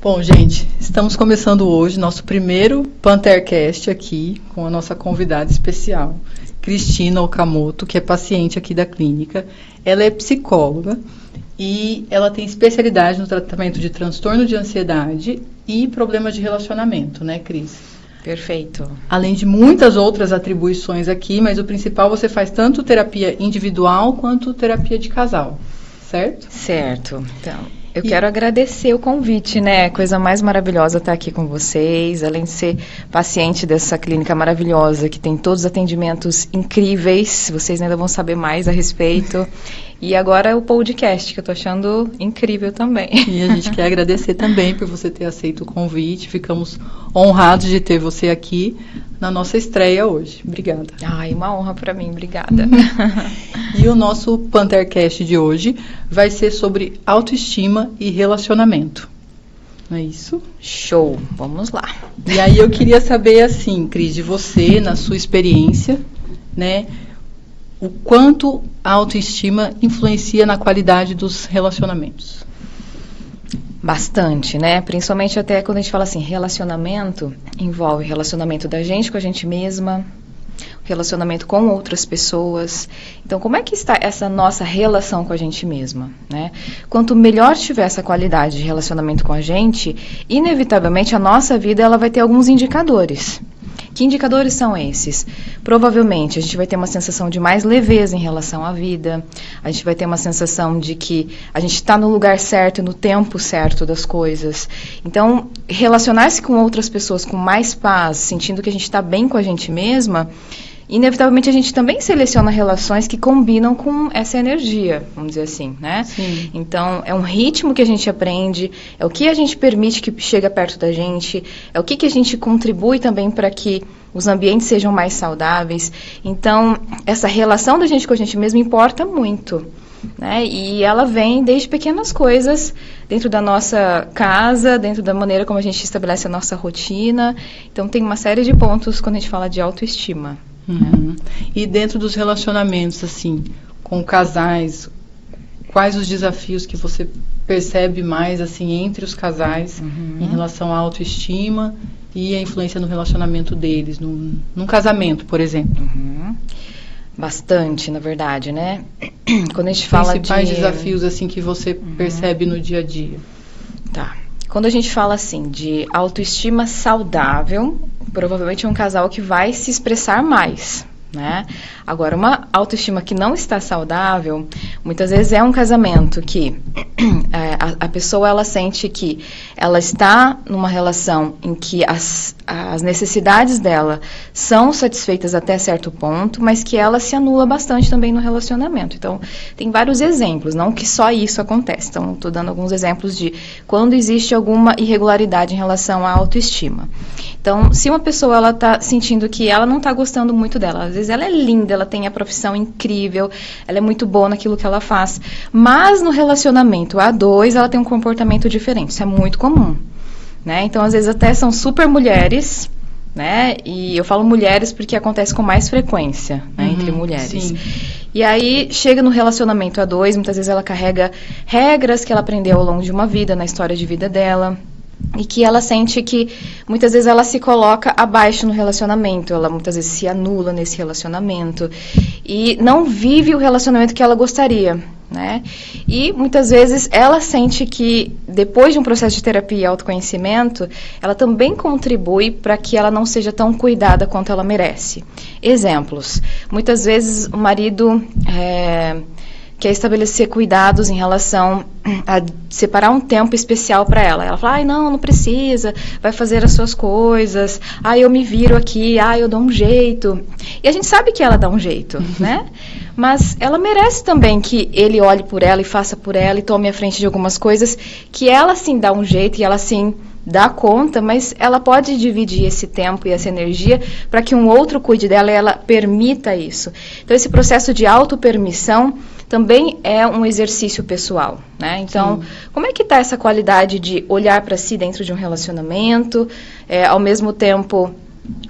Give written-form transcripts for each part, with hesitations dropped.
Bom, gente, estamos começando hoje nosso primeiro Panthercast aqui com a nossa convidada especial, Cristina Okamoto, que é paciente aqui da clínica. Ela é psicóloga e ela tem especialidade no tratamento de transtorno de ansiedade e problemas de relacionamento, né, Cris? Perfeito. Além de muitas outras atribuições aqui, mas o principal, você faz tanto terapia individual quanto terapia de casal, certo? Certo. Então, eu quero agradecer o convite, né? Coisa mais maravilhosa estar aqui com vocês, além de ser paciente dessa clínica maravilhosa, que tem todos os atendimentos incríveis, vocês ainda vão saber mais a respeito. E agora o podcast, que eu tô achando incrível também. E a gente quer agradecer também por você ter aceito o convite. Ficamos honrados de ter você aqui na nossa estreia hoje. Obrigada. Ai, uma honra para mim, obrigada. E o nosso Panthercast de hoje vai ser sobre autoestima e relacionamento. Não é isso? Show, vamos lá. E aí eu queria saber, assim, Cris, de você, na sua experiência, né? O quanto a autoestima influencia na qualidade dos relacionamentos? Bastante, né? Principalmente até quando a gente fala assim, relacionamento, envolve relacionamento da gente com a gente mesma, relacionamento com outras pessoas. Então, como é que está essa nossa relação com a gente mesma, né? Quanto melhor tiver essa qualidade de relacionamento com a gente, inevitavelmente a nossa vida ela vai ter alguns indicadores. Que indicadores são esses? Provavelmente a gente vai ter uma sensação de mais leveza em relação à vida, a gente vai ter uma sensação de que a gente está no lugar certo, no tempo certo das coisas. Então, relacionar-se com outras pessoas com mais paz, sentindo que a gente está bem com a gente mesma, inevitavelmente a gente também seleciona relações que combinam com essa energia, vamos dizer assim, né? Sim. Então, é um ritmo que a gente aprende, é o que a gente permite que chega perto da gente, é o que a gente contribui também para que os ambientes sejam mais saudáveis. Então, essa relação da gente com a gente mesma importa muito, né? E ela vem desde pequenas coisas, dentro da nossa casa, dentro da maneira como a gente estabelece a nossa rotina. Então, tem uma série de pontos quando a gente fala de autoestima. Uhum. E dentro dos relacionamentos, assim, com casais, quais os desafios que você percebe mais, assim, entre os casais em relação à autoestima e a influência no relacionamento deles, num casamento, por exemplo? Bastante, na verdade, né? Quando a gente fala principais desafios, assim, que você percebe no dia a dia. Tá. Quando a gente fala assim de autoestima saudável, provavelmente é um casal que vai se expressar mais, né? Agora, uma autoestima que não está saudável, muitas vezes é um casamento que a pessoa ela sente que ela está numa relação em que as necessidades dela são satisfeitas até certo ponto, mas que ela se anula bastante também no relacionamento. Então, tem vários exemplos, não que só isso acontece. Então, estou dando alguns exemplos de quando existe alguma irregularidade em relação à autoestima. Então, se uma pessoa ela está sentindo que ela não está gostando muito dela, às vezes ela é linda, ela tem a profissão incrível, ela é muito boa naquilo que ela faz, mas no relacionamento a dois ela tem um comportamento diferente, isso é muito comum, né? Então, às vezes até são super mulheres, né? E eu falo mulheres porque acontece com mais frequência, né? Entre mulheres. Sim. E aí, chega no relacionamento a dois, muitas vezes ela carrega regras que ela aprendeu ao longo de uma vida, na história de vida dela, e que ela sente que muitas vezes ela se coloca abaixo no relacionamento, ela muitas vezes se anula nesse relacionamento e não vive o relacionamento que ela gostaria, né? E muitas vezes ela sente que depois de um processo de terapia e autoconhecimento, ela também contribui para que ela não seja tão cuidada quanto ela merece. Exemplos: muitas vezes o marido quer estabelecer cuidados em relação a separar um tempo especial para ela. Ela fala, ai, não precisa, vai fazer as suas coisas, ai, eu me viro aqui, ai, eu dou um jeito. E a gente sabe que ela dá um jeito, né? Mas ela merece também que ele olhe por ela e faça por ela e tome a frente de algumas coisas que ela, sim, dá um jeito e ela, sim, dá conta, mas ela pode dividir esse tempo e essa energia para que um outro cuide dela e ela permita isso. Então, esse processo de autopermissão também é um exercício pessoal, né? Então, como é que está essa qualidade de olhar para si dentro de um relacionamento, ao mesmo tempo,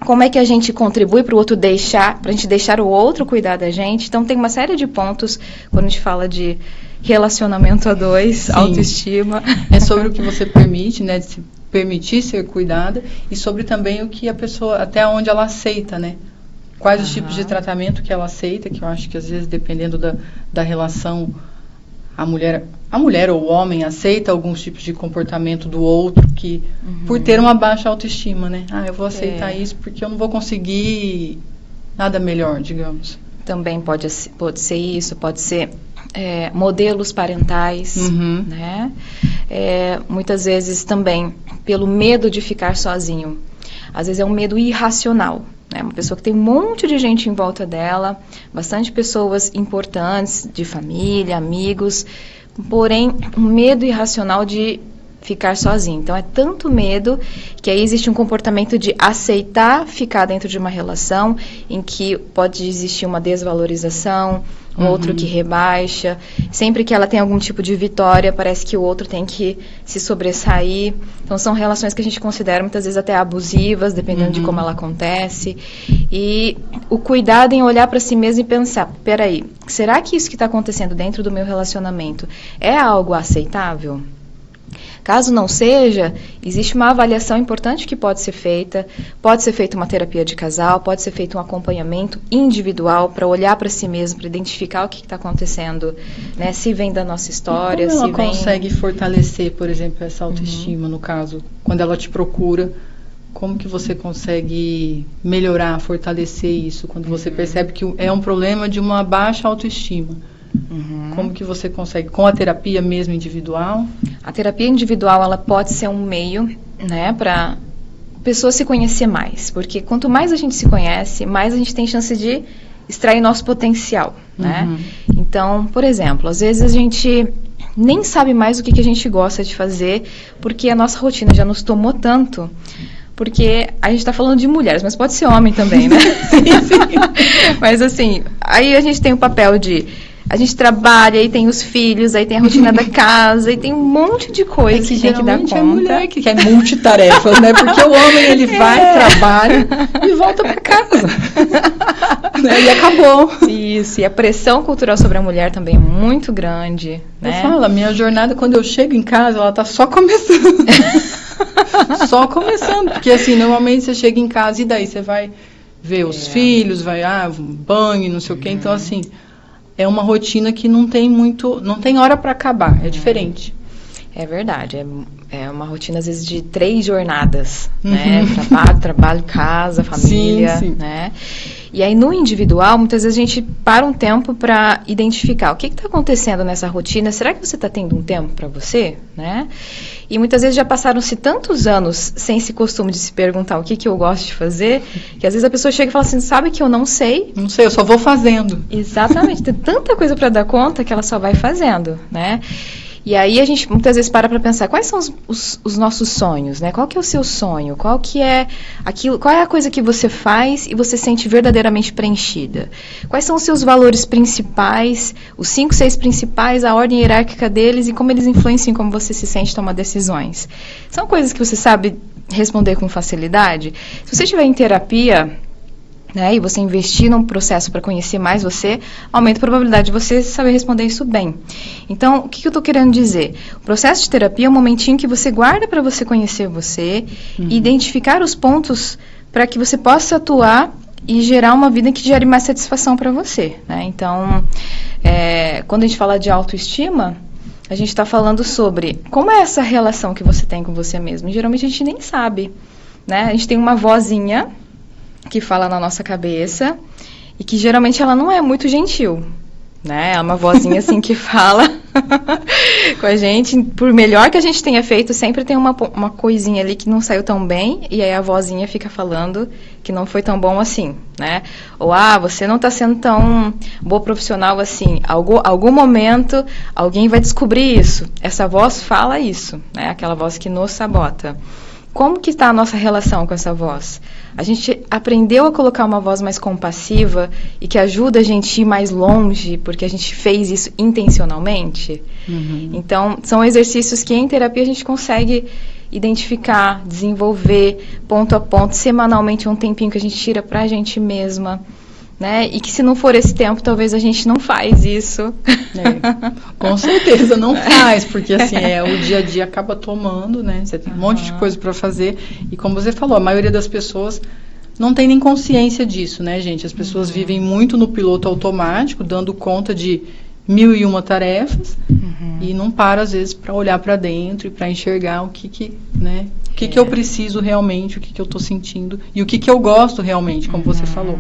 como é que a gente contribui para o outro deixar, para a gente deixar o outro cuidar da gente? Então, tem uma série de pontos quando a gente fala de relacionamento a dois, Sim. autoestima. É sobre o que você permite, né? De se permitir ser cuidada e sobre também o que a pessoa, até onde ela aceita, né? Quais os tipos de tratamento que ela aceita, que eu acho que às vezes, dependendo da relação, a mulher ou o homem aceita alguns tipos de comportamento do outro que, por ter uma baixa autoestima, né? Eu vou aceitar isso porque eu não vou conseguir nada melhor, digamos. Também pode ser isso, pode ser modelos parentais, né? Muitas vezes também pelo medo de ficar sozinho. Às vezes é um medo irracional. Uma pessoa que tem um monte de gente em volta dela, bastante pessoas importantes, de família, amigos, porém um medo irracional de ficar sozinho. Então é tanto medo que aí existe um comportamento de aceitar ficar dentro de uma relação em que pode existir uma desvalorização, outro que rebaixa. Sempre que ela tem algum tipo de vitória, parece que o outro tem que se sobressair. Então são relações que a gente considera muitas vezes até abusivas, dependendo de como ela acontece. E o cuidado em olhar para si mesmo e pensar, peraí, será que isso que está acontecendo dentro do meu relacionamento é algo aceitável? Caso não seja, existe uma avaliação importante que pode ser feita uma terapia de casal, pode ser feito um acompanhamento individual para olhar para si mesmo, para identificar o que está acontecendo, né? Se vem da nossa história, e como ela consegue fortalecer, por exemplo, essa autoestima, no caso, quando ela te procura, como que você consegue melhorar, fortalecer isso, quando você percebe que é um problema de uma baixa autoestima? Como que você consegue? Com a terapia mesmo individual? A terapia individual, ela pode ser um meio, né, para a pessoa se conhecer mais. Porque quanto mais a gente se conhece, mais a gente tem chance de extrair nosso potencial, né? Então, por exemplo, às vezes a gente nem sabe mais o que a gente gosta de fazer, porque a nossa rotina já nos tomou tanto. Porque a gente está falando de mulheres, mas pode ser homem também, né? Sim. Mas assim, aí a gente tem o papel de... A gente trabalha, aí tem os filhos, aí tem a rotina da casa, aí tem um monte de coisa que tem que dar conta. É a mulher que é multitarefas, né? Porque o homem, ele vai, trabalha e volta para casa. Né? E acabou. Isso, e a pressão cultural sobre a mulher também é muito grande. Eu falo, a minha jornada, quando eu chego em casa, ela tá só começando. Só começando, porque assim, normalmente você chega em casa e daí você vai ver os filhos, vai, banho, não sei o quê, então assim... É uma rotina que não tem hora para acabar, é diferente. É verdade, é uma rotina às vezes de 3 jornadas, né? Trabalho, casa, família, sim. Né? E aí no individual, muitas vezes a gente para um tempo para identificar o que está acontecendo nessa rotina, será que você está tendo um tempo para você, né? E muitas vezes já passaram-se tantos anos sem esse costume de se perguntar o que eu gosto de fazer, que às vezes a pessoa chega e fala assim, sabe que eu não sei. Não sei, eu só vou fazendo. Exatamente, tem tanta coisa para dar conta que ela só vai fazendo, né? E aí a gente muitas vezes para pensar, quais são os nossos sonhos, né? Qual que é o seu sonho? Qual é a coisa que você faz e você se sente verdadeiramente preenchida? Quais são os seus valores principais, os 5, 6 principais, a ordem hierárquica deles e como eles influenciam em como você se sente tomar decisões? São coisas que você sabe responder com facilidade? Se você estiver em terapia... Né, e você investir num processo para conhecer mais você, aumenta a probabilidade de você saber responder isso bem. Então, o que eu estou querendo dizer? O processo de terapia é um momentinho que você guarda para você conhecer você, e identificar os pontos para que você possa atuar e gerar uma vida que gere mais satisfação para você. Né? Então, quando a gente fala de autoestima, a gente está falando sobre como é essa relação que você tem com você mesmo. E, geralmente a gente nem sabe. Né? A gente tem uma vozinha que fala na nossa cabeça e que geralmente ela não é muito gentil, né? É uma vozinha assim que fala com a gente, por melhor que a gente tenha feito, sempre tem uma coisinha ali que não saiu tão bem e aí a vozinha fica falando que não foi tão bom assim, né? Ou, você não está sendo tão boa profissional assim, algum momento alguém vai descobrir isso, essa voz fala isso, né? Aquela voz que nos sabota. Como que está a nossa relação com essa voz? A gente aprendeu a colocar uma voz mais compassiva e que ajuda a gente a ir mais longe, porque a gente fez isso intencionalmente? Então, são exercícios que em terapia a gente consegue identificar, desenvolver, ponto a ponto, semanalmente um tempinho que a gente tira para a gente mesma, né? E que se não for esse tempo, talvez a gente não faz isso. Com certeza não faz, porque assim, o dia a dia acaba tomando, né? Você tem um monte de coisa para fazer. E como você falou, a maioria das pessoas não tem nem consciência disso, né, gente? As pessoas vivem muito no piloto automático, dando conta de 1001 tarefas e não para, às vezes, para olhar para dentro e para enxergar o que eu preciso realmente, o que eu estou sentindo e o que eu gosto realmente, como você falou.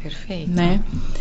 Perfeito. Né?